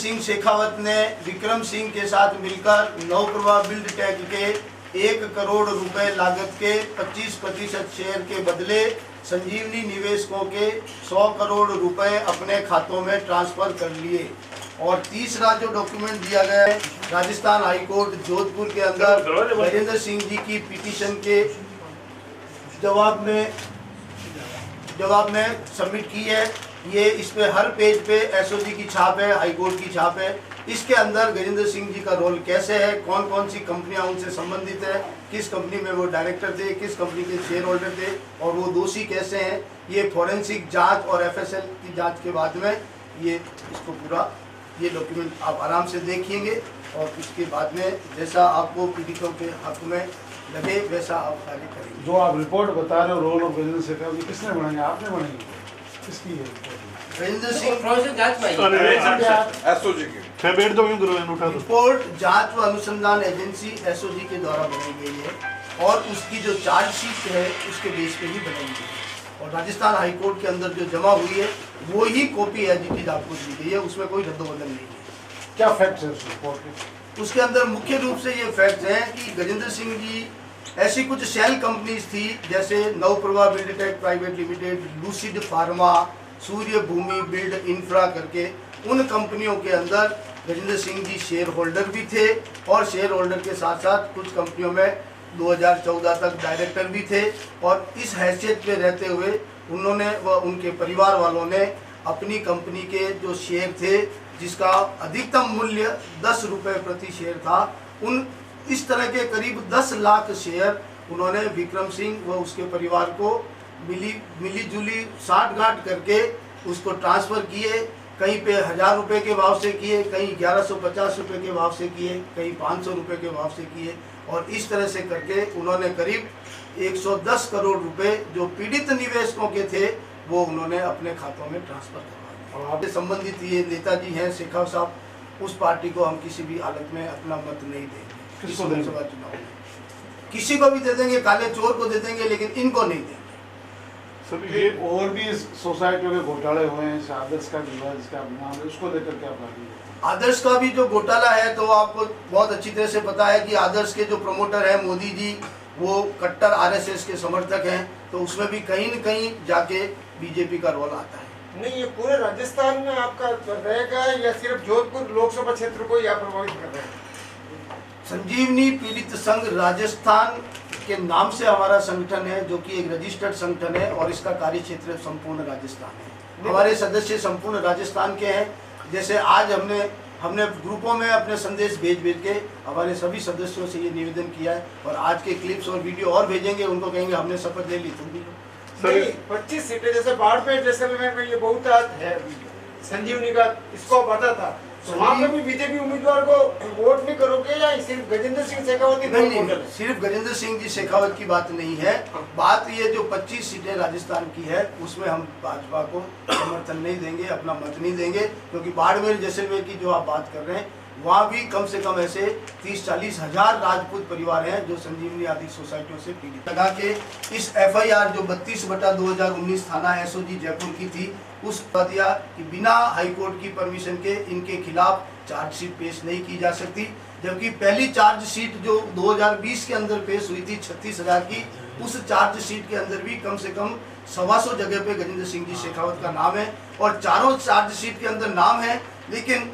सिंह शेखावत ने विक्रम सिंह के साथ मिलकर नवप्रभा बिल्डटेक के 1 करोड़ रुपए लागत के 25% शेयर के बदले संजीवनी निवेशकों के 100 करोड़ रुपए अपने खातों में ट्रांसफर कर लिए। और तीसरा जो डॉक्यूमेंट दिया गया है, राजस्थान हाईकोर्ट जोधपुर के अंदर गजेंद्र सिंह जी की पिटीशन के जवाब में सबमिट की है। ये इस पे हर पेज पे एसओजी की छाप है, हाईकोर्ट की छाप है। इसके अंदर गजेंद्र सिंह जी का रोल कैसे है, कौन कौन सी कंपनियां उनसे संबंधित है, किस कंपनी में वो डायरेक्टर थे, किस कंपनी के शेयर होल्डर थे और वो दोषी कैसे हैं, ये फॉरेंसिक जांच और एफएसएल की जांच के बाद में ये इसको पूरा ये डॉक्यूमेंट आप आराम से देखिएंगे और उसके बाद में जैसा आपको पीड़ितों के हक में लगे वैसा आप कार्य करेंगे। जो आप रिपोर्ट बता रहे हो रोल ऑफ गजेंद्र शेखावत, किसने बनाई, आपने बनाई, किसकी है रिपोर्ट? गजेंद्र सिंह रिपोर्ट जांच व अनुसंधान एजेंसी एसओजी के द्वारा बनाई गई है और उसकी जो चार्जशीट है उसके बेस पे ही बनाई गई है और राजस्थान हाईकोर्ट के अंदर जो जमा हुई है वो ही कॉपी एज इट इज आपको दी गई है, उसमें कोई रद्द-बदल नहीं है। क्या फैक्ट्स है उस रिपोर्ट के? उसके अंदर मुख्य रूप से ये फैक्ट्स हैं कि गजेंद्र सिंह जी ऐसी कुछ सेल कंपनीज थी जैसे Navprabha Buildtech private limited, Lucid Pharma, Surya Bhumi Build Infra करके उन कंपनियों के अंदर गजेंद्र सिंह जी शेयर होल्डर भी थे और शेयर होल्डर के साथ साथ कुछ कंपनियों में 2014 तक डायरेक्टर भी थे और इस हैसियत पे रहते हुए उन्होंने व उनके परिवार वालों ने अपनी कंपनी के जो शेयर थे जिसका अधिकतम मूल्य 10 रुपये प्रति शेयर था, उन इस तरह के करीब 10 लाख शेयर उन्होंने विक्रम सिंह व उसके परिवार को मिली जुली साठ-गांठ करके उसको ट्रांसफ़र किए। कहीं पे 1000 रुपये के भाव से किए, कहीं 1150 रुपये के भाव से किए, कहीं 500 रुपये के भाव से किए और इस तरह से करके उन्होंने करीब 110 करोड़ रुपए जो पीड़ित निवेशकों के थे वो उन्होंने अपने खातों में ट्रांसफर करवा दिए। आपसे संबंधित ये नेताजी हैं शेखावत साहब, उस पार्टी को हम किसी भी हालत में अपना मत नहीं देंगे। इस लोकसभा चुनाव में किसी को भी दे देंगे, काले चोर को दे देंगे, लेकिन इनको नहीं देंगे। ये और भी सोसाइटियों के घोटाले हुए हैं, आदर्श का विवाद इसका नाम है, उसको लेकर क्या बात है? आदर्श का भी जो घोटाला है तो आपको बहुत अच्छी तरह से पता है कि आदर्श के जो प्रमोटर हैं मोदी जी वो कट्टर आरएसएस के समर्थक हैं, तो उसमें भी कहीं न कहीं जाके बीजेपी का रोल आता है। नहीं, ये पूरे राजस्थान में आपका रहेगा या सिर्फ जोधपुर लोकसभा क्षेत्र को या प्रभावित कर रहे हैं? संजीवनी पीड़ित संघ राजस्थान के नाम से हमारा संगठन है जो कि एक रजिस्टर्ड संगठन है और इसका कार्य क्षेत्र संपूर्ण राजस्थान है। हमारे सदस्य संपूर्ण राजस्थान के हैं। जैसे आज हमने ग्रुपों में अपने संदेश भेज के हमारे सभी सदस्यों से ये निवेदन किया है और आज के क्लिप्स और वीडियो और भेजेंगे, उनको कहेंगे हमने शपथ ले ली, तुम भी लो। 25 सीटें जैसे बाड़मेर जैसलमेर में ये बहुत है संजीवनी का स्कोप आता था, तो वहाँ पे भी बीजेपी उम्मीदवार को वोट नहीं करोगे या सिर्फ गजेंद्र सिंह शेखावत ही? नहीं, सिर्फ गजेंद्र सिंह जी शेखावत की बात नहीं है। बात ये जो 25 सीटें राजस्थान की है उसमें हम भाजपा को समर्थन नहीं देंगे, अपना मत नहीं देंगे, क्योंकि बाड़मेर जैसलमेर की जो आप बात कर रहे हैं वहाँ भी कम से कम ऐसे 30-40 हज़ार राजपूत परिवार हैं जो संजीवनी आदि सोसाइटियों से पीड़ित लगा के इस एफआईआर जो 32/2019 थाना एसओजी जयपुर की थी उस दिया कि बिना हाईकोर्ट की परमिशन के इनके खिलाफ चार्जशीट पेश नहीं की जा सकती, जबकि पहली चार्जशीट जो 2020 के अंदर पेश हुई थी 36,000 की, उस चार्जशीट के अंदर भी कम से कम 125 जगह पे गजेंद्र सिंह जी शेखावत का नाम है और चारों चार्जशीट के अंदर नाम है, लेकिन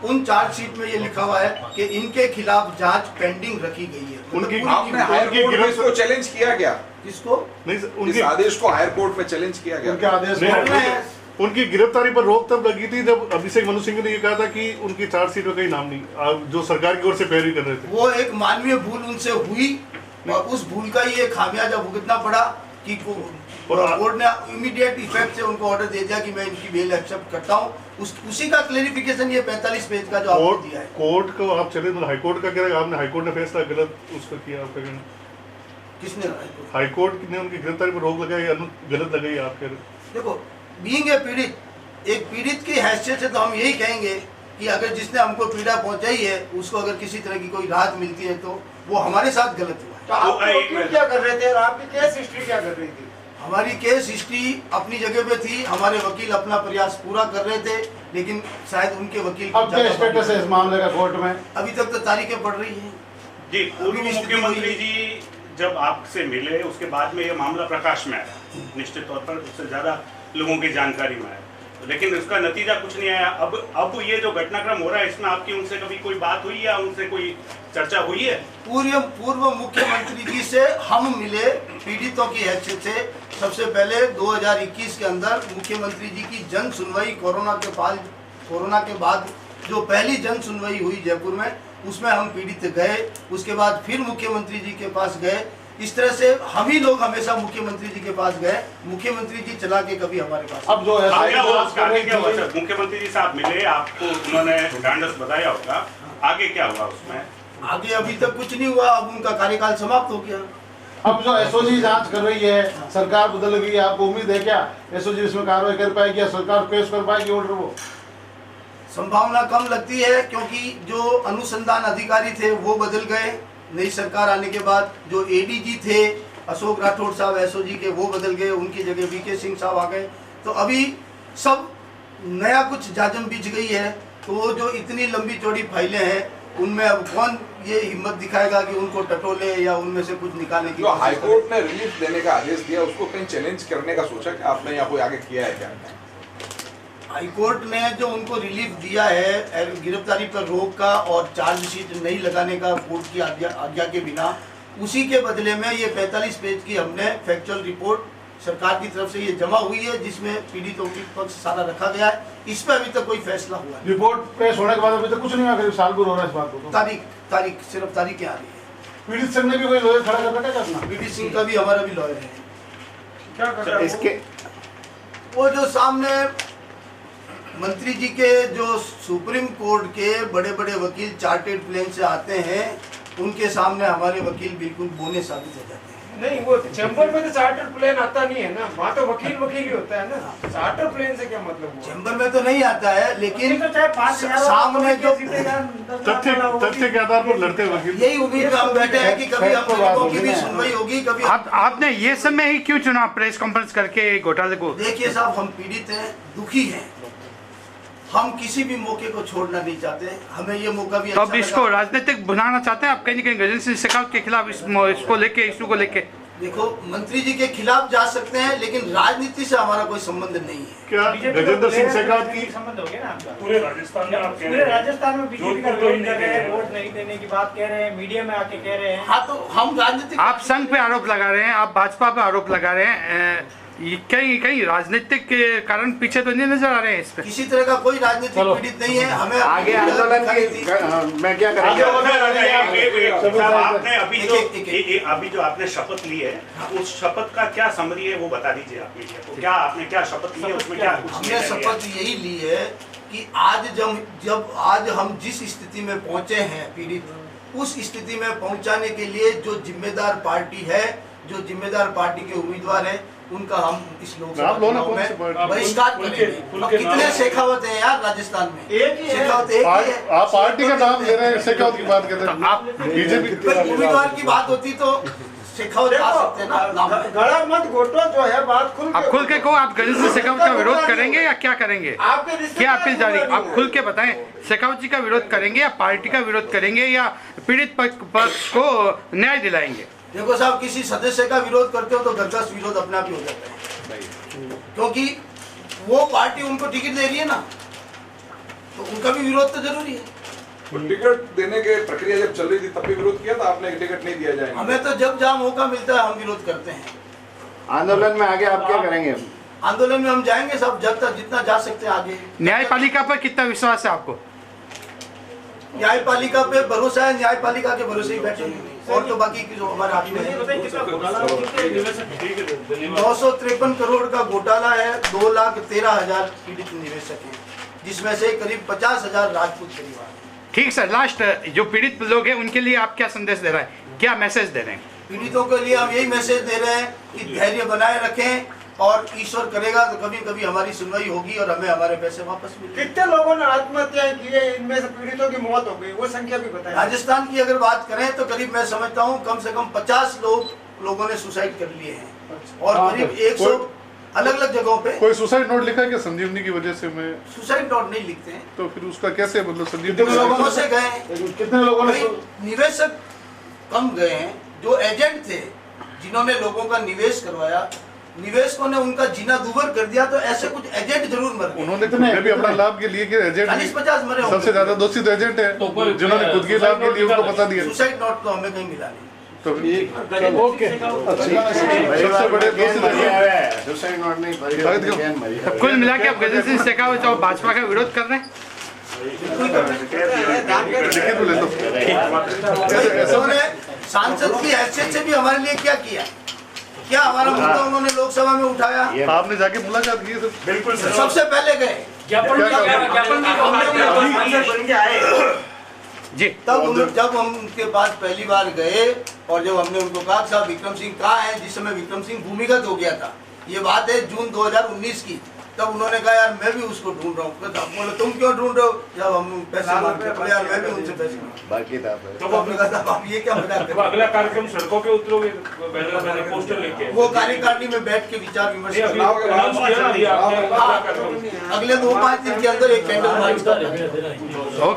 उन चार्जशीट में ये लिखा हुआ है कि इनके खिलाफ जांच पेंडिंग रखी गई है। उनकी आपने हायर कोर्ट में इसको चैलेंज किया गया? किसको? नहीं, उनके आदेश को हायर कोर्ट में चैलेंज किया गया। उनके आदेश उनकी गिरफ्तारी पर रोक तब लगी थी जब अभिषेक मनु सिंह ने ये कहा था कि उनकी चार्जशीट में कहीं नाम नहीं, जो सरकार की ओर से पैरवी कर रहे थे। वो एक मानवीय भूल उनसे हुई और उस भूल का ये खामियाजा भुगतना पड़ा कि कोर्ट ने इमीडिएट इफेक्ट से उनको ऑर्डर दे दिया कि मैं इनकी बेल एक्सेप्ट करता हूँ। उसी का क्लेरिफिकेशन ये 45 पेज का जो आपको दिया है। कोर्ट को आप चले तो हाईकोर्ट का क्या, आपने हाईकोर्ट ने फैसला गलत उसका किया, आपका कहना? किसने? हाईकोर्ट ने उनकी गिरफ्तारी पर रोक लगाई, गलत लगाई, आप कह रहे? देखो, बीइंग ए पीड़ित, एक पीड़ित की हैसियत से तो हम यही कहेंगे कि अगर जिसने हमको पीड़ा पहुंचाई है उसको अगर किसी तरह की कोई राहत मिलती है तो वो हमारे साथ गलत हुआ है। तो आप क्या कर रहे थे और आपकी केस हिस्ट्री क्या कर रही थी? हमारी केस हिस्ट्री अपनी जगह पे थी, हमारे वकील अपना प्रयास पूरा कर रहे थे, लेकिन शायद उनके वकील को अब क्या स्टेटस है इस मामले का कोर्ट में? अभी तक तो तारीखें पड़ रही हैं। जी, पूर्व अभी भी स्थिति मुख्यमंत्री वही जी जब आपसे मिले उसके बाद में ये मामला प्रकाश में आया, निश्चित तौर पर उससे ज़्यादा लोगों की जानकारी में आया, लेकिन इसका नतीजा कुछ नहीं आया। अब ये जो घटनाक्रम हो रहा है इसमें आपकी उनसे कभी कोई बात हुई या उनसे कोई चर्चा हुई है? पूर्व मुख्यमंत्री जी से हम मिले पीड़ितों की हैसियत से। सबसे पहले 2021 के अंदर मुख्यमंत्री जी की जन सुनवाई कोरोना के बाद जो पहली जन सुनवाई हुई जयपुर में, उसमें हम पीड़ित गए। उसके बाद फिर मुख्यमंत्री जी के पास गए। इस तरह से हम ही लोग हमेशा मुख्यमंत्री जी के पास गए, मुख्यमंत्री जी चला के कभी हमारे पास। अब जो है आगे क्या हुआ सर? मुख्यमंत्री जी साहब मिले, आपको उन्होंने ढांढस बताया होगा, आगे क्या हुआ उसमें? आगे अभी तक कुछ नहीं हुआ, अब उनका कार्यकाल समाप्त हो गया। अब जो एसओजी जांच कर रही है, सरकार बदल गई है, आपको उम्मीद है क्या एसओजी इसमें कार्रवाई कर पाएगी या सरकार पेश कर पाएगी ऑर्डर? वो संभावना कम लगती है, क्योंकि जो अनुसंधान अधिकारी थे वो बदल गए नई सरकार आने के बाद। जो एडीजी थे अशोक राठौड़ साहब एसओजी के, वो बदल गए, उनकी जगह वीके सिंह साहब आ गए। तो अभी सब नया कुछ जाजम बिछ गई है। तो वो जो इतनी लंबी चौड़ी फाइलें हैं, उनमें अब कौन ये हिम्मत दिखाएगा कि उनको टटोले या उनमें से कुछ निकालने की जो कोशिश करे। हाईकोर्ट ने रिलीफ देने का आदेश दिया उसको कहीं चैलेंज करने का सोचा कि आपने या कोई आगे किया है क्या? हाईकोर्ट ने जो उनको रिलीफ दिया है गिरफ्तारी पर रोक का और चार्जशीट नहीं लगाने का कोर्ट की आज्ञा के बिना, उसी के बदले में ये 45 पेज की हमने फैक्चुअल रिपोर्ट सरकार की तरफ से ये जमा हुई है, जिसमें पीड़ितों की पक्ष सारा रखा गया है। इस पर अभी तक कोई फैसला हुआ नहीं। रिपोर्ट पेश होने के बाद अभी तक कुछ नहीं हुआ, करीब साल भर हो रहा है इस बात को। तारीख सिर्फ तारीखें आ रही है। पीड़ित संघ ने भी कोई लॉयर खड़ा कर रखा है अपना? पीडी सिंह का भी हमारा भी लॉयर है। क्या कर रहा है इसके वो जो सामने मंत्री जी के जो सुप्रीम कोर्ट के बड़े बड़े वकील चार्टेड प्लेन से आते हैं, उनके सामने हमारे वकील बिल्कुल बोने साबित हो जाते हैं। नहीं, वो चैम्बर में तो चार्टर प्लेन आता नहीं है ना, वहाँ तो वकील ही होता है ना। चार्टर प्लेन से क्या मतलब हुआ? चैम्बर में तो नहीं आता है, लेकिन तो चाहे 5,000 सामने जो तथ्य के आधार पर लड़ते वकील। यही उम्मीद में हम बैठे हैं कि कभी हम लोगों की भी सुनवाई होगी। कभी आपने ये समय ही क्यों चुना प्रेस कॉन्फ्रेंस करके घोटाले को? देखिए साहब, हम पीड़ित हैं, दुखी हैं, हम किसी भी मौके को छोड़ना नहीं चाहते। हमें ये मौका भी तो अब अच्छा इसको लगा। राजनीतिक बनाना चाहते हैं आप कहीं न कहीं गजेंद्र सिंह शेखावत के खिलाफ इसको लेके इशू को लेके? देखो, मंत्री जी के खिलाफ जा सकते हैं, लेकिन राजनीति से हमारा कोई संबंध नहीं है। क्या गजेंद्र सिंह शेखावत की संबंध हो गया ना आपका? पूरे राजस्थान में आप कह पूरे रहे हैं राजस्थान में बीजेपी का विरोध कर रहे हैं, वोट नहीं देने की बात कह रहे हैं, मीडिया में आके कह रहे हैं। हाँ, तो हम राजनीतिक आप संघ पे आरोप लगा रहे हैं, आप भाजपा पे आरोप लगा रहे हैं, ये कहीं कहीं राजनीतिक के कारण पीछे तो नहीं नजर आ रहे हैं इस पे? किसी तरह का कोई राजनीतिक पीड़ित नहीं है। हमें आगे आंदोलन की मैं क्या आपने एक- अभी जो आपने शपथ ली है, उस शपथ का क्या समरी है वो बता दीजिए आप मीडिया को। क्या आपने क्या शपथ ली है, उसमें क्या कुछ हमने निर्णय लिया? शपथ यही ली है कि आज हम जिस स्थिति में पहुंचे हैं पीड़ित, उस स्थिति में पहुंचाने के लिए जो जिम्मेदार पार्टी है, जो जिम्मेदार पार्टी के उम्मीदवार हैं, उनका हम इस लोकसभा आप लोग ना चुनाव कौन सी में पार्टी? बहिष्कार करेंगे। अब कितने शेखावत हैं यार राजस्थान में? एक ही है। शेखावत एक ही है। आप पार्टी का नाम ले रहे हैं, शेखावत की बात कर रहे हैं। आप बीजेपी कोई उम्मीदवार की बात होती तो शेखावत आ सकते हैं ना नाम में। गला मत घोटो, जो है बात आप खुल के कहो, आप गजेंद्र सिंह शेखावत का विरोध करेंगे या क्या करेंगे? आपके रिश्ते क्या अपील जारी? आप खुल के बताएं, शेखावत जी का विरोध करेंगे या पार्टी का विरोध करेंगे या पीड़ित पक्ष को न्याय दिलाएंगे? देखो साहब, किसी सदस्य का विरोध करते हो तो गर्दश विरोध अपने आप ही हो जाता है, क्योंकि वो पार्टी उनको टिकट दे रही है ना, तो उनका भी विरोध तो जरूरी है। तो टिकट देने के प्रक्रिया जब चल रही थी तब भी विरोध किया था आपने कि टिकट नहीं दिया जाएगा? हमें तो जब जहाँ मौका मिलता है हम विरोध करते हैं। आंदोलन में आगे आप क्या करेंगे? आंदोलन में हम जाएंगे सब, जब तक जितना जा सकते हैं आगे। न्यायपालिका पर कितना विश्वास है आपको? न्यायपालिका पे भरोसा है, न्यायपालिका के भरोसे ही बैठेंगे, और तो बाकी की जो हमारे हाथ में है। 953 करोड़ का घोटाला है, 2,13,000 पीड़ित निवेशक हैं, जिसमें से करीब 50,000 राजपूत परिवार हैं। ठीक सर, लास्ट जो पीड़ित लोग हैं उनके लिए आप क्या संदेश दे रहे हैं, क्या मैसेज दे रहे हैं? पीड़ितों के लिए हम यही मैसेज दे रहे हैं कि धैर्य बनाए रखें, और ईश्वर करेगा तो कभी कभी हमारी सुनवाई होगी और हमें हमारे पैसे वापस मिलेंगे। कितने लोगों ने आत्महत्याएं की है, इनमें से पीड़ितों की मौत हो गई, वो संख्या भी बताइए। राजस्थान की अगर बात करें तो करीब मैं समझता हूँ कम से कम 50 लोग लोगों ने सुसाइड कर लिए हैं और करीब 100 अलग अलग जगहों पे कोई सुसाइड नोट लिखा है कि संजीवनी की वजह से मैं, सुसाइड नोट नहीं लिखते हैं। तो फिर उसका कैसे मतलब कितने संजीवनी लोगों से गए, कितने लोगों ने कई निवेशक कम गए हैं, जो एजेंट थे जिन्होंने लोगों का निवेश करवाया, निवेशकों ने उनका जीना दूभर कर दिया, तो ऐसे कुछ एजेंट जरूर मर गए। उन्होंने खुद में भी अपना लाभ के लिए कि एजेंट 40-50 मरे होंगे। सबसे ज्यादा दोषी तो एजेंट है जिन्होंने खुद के लाभ के लिए उनको बता दिया। सुसाइड नोट तो हमें कहीं मिला नहीं। तो ओके सबसे बड़े दोषी तो एजेंट सुसाइड नोट नहीं तो कुल मिला के आप गजेंद्र सिंह शेखावत और भाजपा का विरोध कर रहे हैं। लिखित में ले लो। उन्होंने सांसद की हैसियत से भी हमारे लिए क्या किया, क्या हमारा मुद्दा उन्होंने लोकसभा में उठाया, आपने जाके मुलाकात की सर? बिल्कुल सर। सबसे पहले गए जी तब जब हम उनके पास पहली बार गए और जब हमने उनको कहा साहब विक्रम सिंह कहाँ है, जिस समय विक्रम सिंह भूमिगत हो गया था, ये बात है जून 2019 की, तब उन्होंने कहा यार मैं भी उसको ढूंढ रहा हूँ। बोले तुम क्यों ढूंढ रहे हो, जब हम पैसे मांगते बोले यार मैं भी उनसे पैसे मांगता बाकी था हूँ। तो हमने कहा साहब आप ये क्या मजाक कर रहे अगला कार्यक्रम सड़कों पे उतरोगे पोस्टर लेके हो? वो कार्यकारिणी में बैठ के विचार विमर्श अभी करेंगे। अनाउंस किया ना, अभी आपने अगला कार्यक्रम अगले 2-5 दिन के अंदर एक कैंडल मार्च। ओके।